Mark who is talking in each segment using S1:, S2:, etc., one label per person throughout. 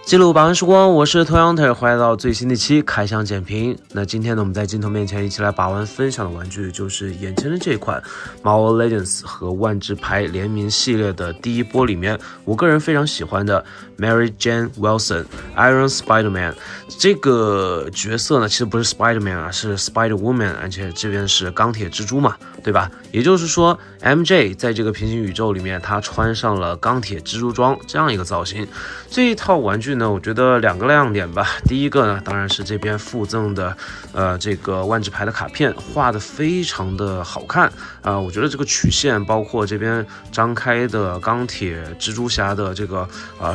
S1: 记录百万时光，我是头羊腿，欢迎来到最新的一期开箱简评。那今天呢，我们在镜头面前一起来把玩分享的玩具就是眼前的这款 Marvel Legends 和万智牌联名系列的第一波里面，我个人非常喜欢的 Mary Jane Wilson Iron Spider-Man 这个角色呢，其实不是 Spider-Man 啊，是 Spider-Woman， 而且这边是钢铁蜘蛛嘛，对吧？也就是说 MJ 在这个平行宇宙里面，他穿上了钢铁蜘蛛装这样一个造型。这一套玩具呢，我觉得两个亮点吧。第一个呢，当然是这边附赠的这个万智牌的卡片，画的非常的好看我觉得这个曲线，包括这边张开的钢铁蜘蛛侠的这个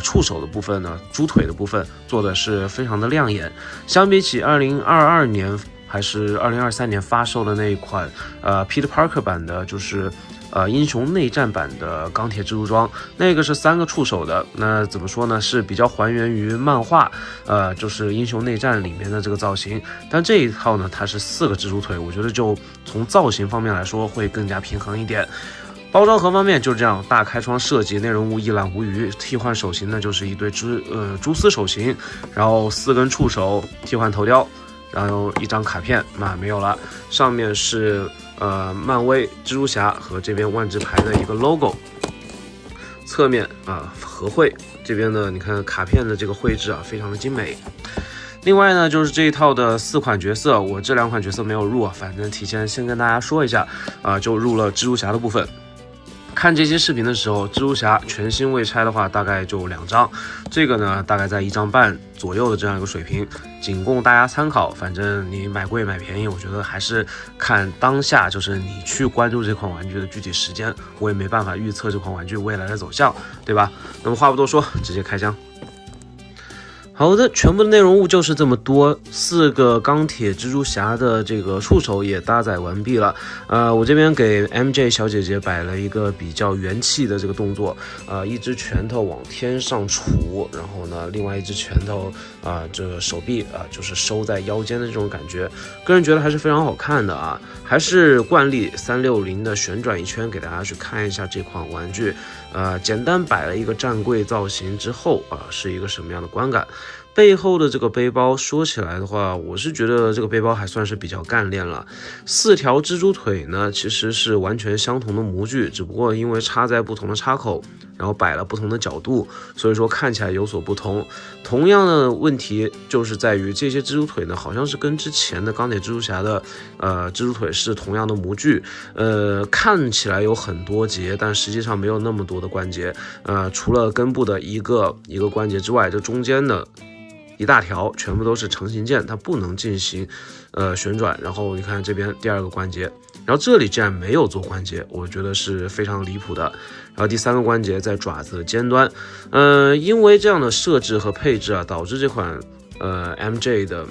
S1: 触手的部分呢，猪腿的部分做的是非常的亮眼。相比起2022年还是2023年发售的那一款Peter Parker 版的，就是英雄内战版的钢铁蜘蛛装，那个是3个触手的，那怎么说呢，是比较还原于漫画就是英雄内战里面的这个造型，但这一套呢它是4个蜘蛛腿，我觉得就从造型方面来说会更加平衡一点。包装盒方面就这样，大开窗设计，内容物一览无余。替换手型呢就是一对蛛丝手型，然后4根触手，替换头雕，然后一张卡片没有了，上面是漫威蜘蛛侠和这边万智牌的一个 logo， 侧面合绘，这边呢你看卡片的这个绘制非常的精美。另外呢就是这一套的4款角色，我这2款角色没有入反正提前先跟大家说一下就入了蜘蛛侠的部分。看这些视频的时候，蜘蛛侠全新未拆的话大概就2张，这个呢大概在1张半左右的这样一个水平，仅供大家参考。反正你买贵买便宜，我觉得还是看当下，就是你去关注这款玩具的具体时间，我也没办法预测这款玩具未来的走向，对吧？那么话不多说，直接开箱。好的，全部的内容物就是这么多，4个钢铁蜘蛛侠的这个触手也搭载完毕了。我这边给 MJ 小姐姐摆了一个比较元气的这个动作，一只拳头往天上杵，然后呢，另外一只拳头这手臂就是收在腰间的这种感觉，个人觉得还是非常好看的还是惯例360的旋转一圈，给大家去看一下这款玩具。简单摆了一个战柜造型之后是一个什么样的观感。背后的这个背包说起来的话，我是觉得这个背包还算是比较干练了。4条蜘蛛腿呢其实是完全相同的模具，只不过因为插在不同的插口，然后摆了不同的角度，所以说看起来有所不同。同样的问题就是在于这些蜘蛛腿呢好像是跟之前的钢铁蜘蛛侠的蜘蛛腿是同样的模具，看起来有很多节，但实际上没有那么多的关节，除了根部的一个关节之外，这中间的一大条全部都是成型件，它不能进行旋转。然后你看这边第2个关节，然后这里竟然没有做关节，我觉得是非常离谱的。然后第3个关节在爪子的尖端，因为这样的设置和配置导致这款MJ 的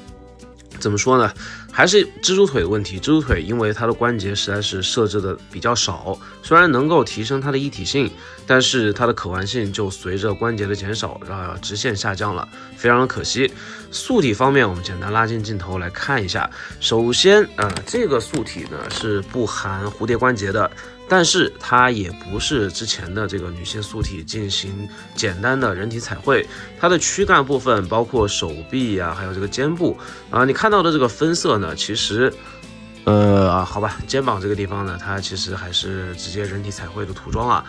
S1: 怎么说呢，还是蜘蛛腿的问题。蜘蛛腿因为它的关节实在是设置的比较少，虽然能够提升它的一体性，但是它的可玩性就随着关节的减少直线下降了，非常的可惜。素体方面我们简单拉近镜头来看一下。首先这个素体呢是不含蝴蝶关节的，但是它也不是之前的这个女性素体进行简单的人体彩绘，它的躯干部分包括手臂还有这个肩部你看到的这个分色呢，其实好吧，肩膀这个地方呢，它其实还是直接人体彩绘的涂装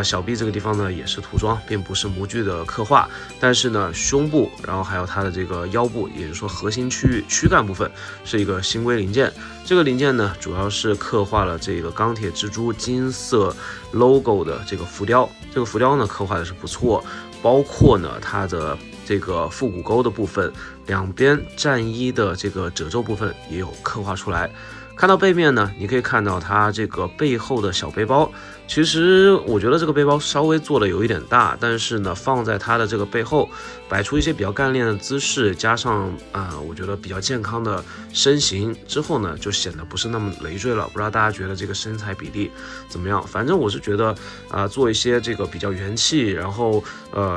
S1: 小臂这个地方呢也是涂装，并不是模具的刻画。但是呢，胸部，然后还有它的这个腰部，也就是说核心区域躯干部分是一个新规零件。这个零件呢，主要是刻画了这个钢铁蜘蛛金色 logo 的这个浮雕。这个浮雕呢，刻画的是不错，包括呢它的这个腹股沟的部分，两边战衣的这个褶皱部分也有刻画出来。看到背面呢，你可以看到它这个背后的小背包，其实我觉得这个背包稍微做的有一点大，但是呢放在它的这个背后，摆出一些比较干练的姿势，加上我觉得比较健康的身形之后呢，就显得不是那么累赘了。不知道大家觉得这个身材比例怎么样？反正我是觉得做一些这个比较元气，然后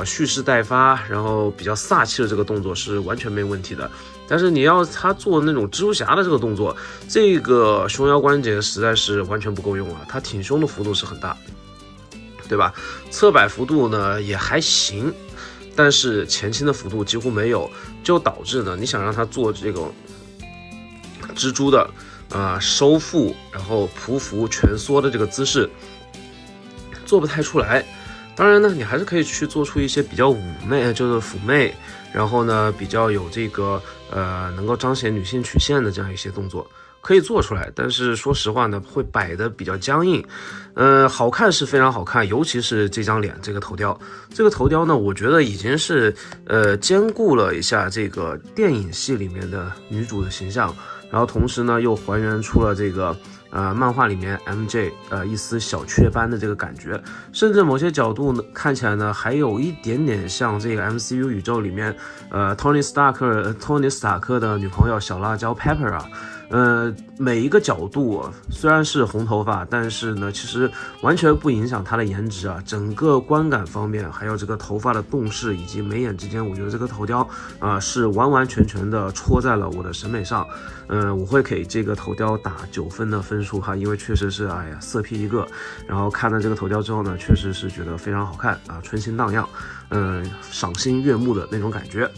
S1: 蓄势待发，然后比较飒气的这个动作是完全没问题的。但是你要他做那种蜘蛛侠的这个动作，这个胸腰关节实在是完全不够用他挺胸的幅度是很大，对吧？侧摆幅度呢也还行，但是前倾的幅度几乎没有，就导致呢，你想让它做这种蜘蛛的收腹，然后匍匐蜷缩的这个姿势，做不太出来。当然呢，你还是可以去做出一些比较就是妩媚，然后呢比较有这个能够彰显女性曲线的这样一些动作。可以做出来，但是说实话呢，会摆得比较僵硬。好看是非常好看，尤其是这张脸，这个头雕，呢，我觉得已经是兼顾了一下这个电影戏里面的女主的形象，然后同时呢又还原出了这个漫画里面 MJ 一丝小雀斑的这个感觉，甚至某些角度呢看起来呢还有一点点像这个 MCU 宇宙里面Tony 斯塔克的女朋友小辣椒 Pepper 啊。每一个角度虽然是红头发，但是呢，其实完全不影响她的颜值啊。整个观感方面，还有这个头发的动势以及眉眼之间，我觉得这个头雕是完完全全的戳在了我的审美上。我会给这个头雕打9分的分数哈，因为确实是色批一个。然后看了这个头雕之后呢，确实是觉得非常好看啊，春心荡漾，赏心悦目的那种感觉。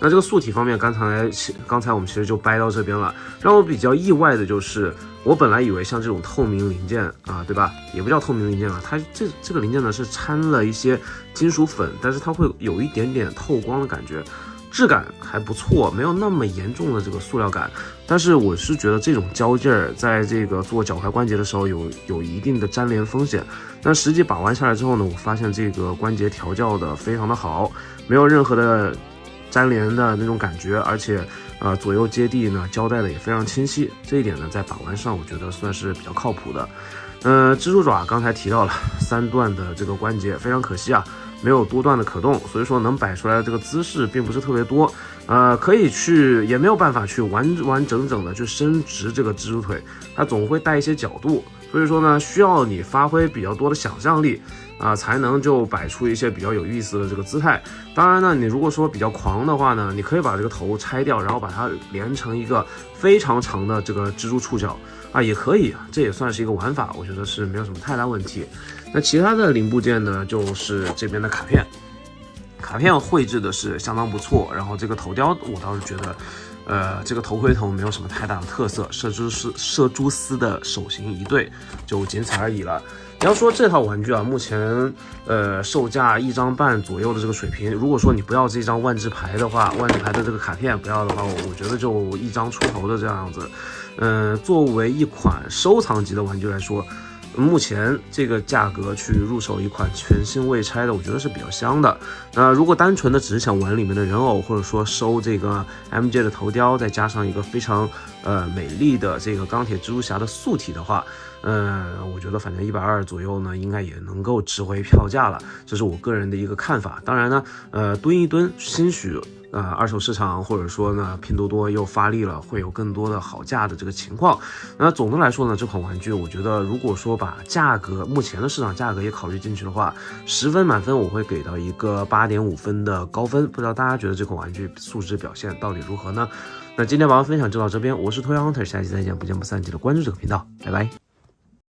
S1: 那这个素体方面，刚才我们其实就掰到这边了。让我比较意外的就是，我本来以为像这种透明零件啊，对吧？也不叫透明零件啊，它这个零件呢是掺了一些金属粉，但是它会有一点点透光的感觉，质感还不错，没有那么严重的这个塑料感。但是我是觉得这种胶劲儿在这个做脚踝关节的时候有一定的粘连风险。但实际把玩下来之后呢，我发现这个关节调教的非常的好，没有任何的粘连的那种感觉，而且左右接地呢交代的也非常清晰，这一点呢在把玩上我觉得算是比较靠谱的。蜘蛛爪刚才提到了3段的这个关节，非常可惜啊，没有多段的可动，所以说能摆出来的这个姿势并不是特别多。可以去也没有办法去完整的去伸直这个蜘蛛腿，它总会带一些角度，所以说呢需要你发挥比较多的想象力才能就摆出一些比较有意思的这个姿态。当然呢，你如果说比较狂的话呢，你可以把这个头拆掉，然后把它连成一个非常长的这个蜘蛛触角也可以，这也算是一个玩法，我觉得是没有什么太大问题。那其他的零部件呢，就是这边的卡片绘制的是相当不错，然后这个头雕我倒是觉得这个头盔头没有什么太大的特色，射蛛丝的手型一对就仅此而已了。你要说这套玩具目前售价1张半左右的这个水平，如果说你不要这张万智牌的话，万智牌的这个卡片不要的话，我觉得就1张出头的这样子。作为一款收藏级的玩具来说，目前这个价格去入手一款全新未拆的，我觉得是比较香的。那如果单纯的只是想玩里面的人偶，或者说收这个 MJ 的头雕，再加上一个非常美丽的这个钢铁蜘蛛侠的素体的话，我觉得反正120左右呢，应该也能够值回票价了，这是我个人的一个看法。当然呢，蹲一蹲，兴许二手市场或者说呢拼多多又发力了，会有更多的好价的这个情况。那总的来说呢，这款玩具我觉得如果说把价格目前的市场价格也考虑进去的话，10分满分我会给到一个8.5分的高分。不知道大家觉得这款玩具素质表现到底如何呢？那今天晚上分享就到这边，我是Toy Hunter，下期再见，不见不散，记得关注这个频道，拜拜。